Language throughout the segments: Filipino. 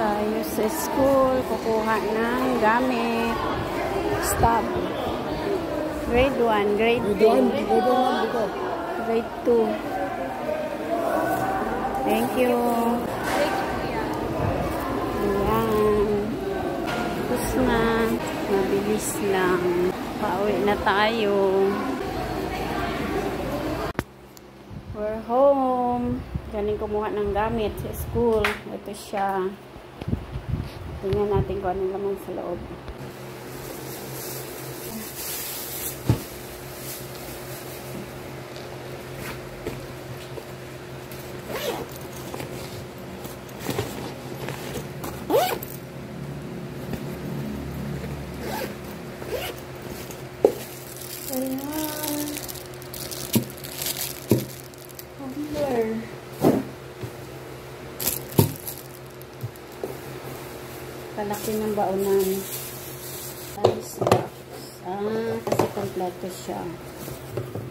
Tayo sa school, kukuha ng gamit. Stop. Grade 1, grade 2. Grade 2. Thank you. Ayan. Tapos na. Mabilis lang. Pauwi na tayo. We're home. Galing kumuha ng gamit sa school. Ito siya. Tingnan natin kung anong laman sa loob. Ayan. Tumbler. Kalaki ng baonan. Ice box. Kasi kompleto siya.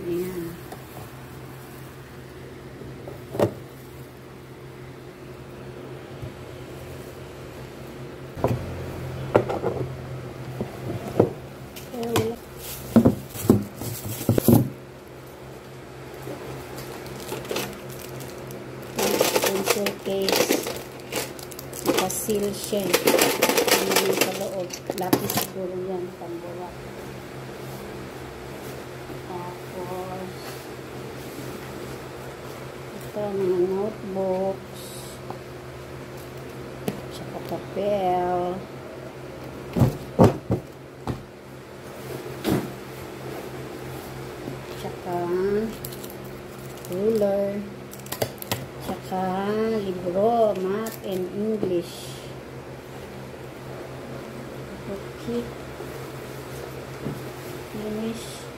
Ayan. Pencil case. Naka-seal siya. Ano yung sa loob. Lapis siguro yan. Pambuwak. Tapos ito mga notebooks. Tsaka papel. Tsaka ruler. Tsaka libro, math and English. Okay. Finish.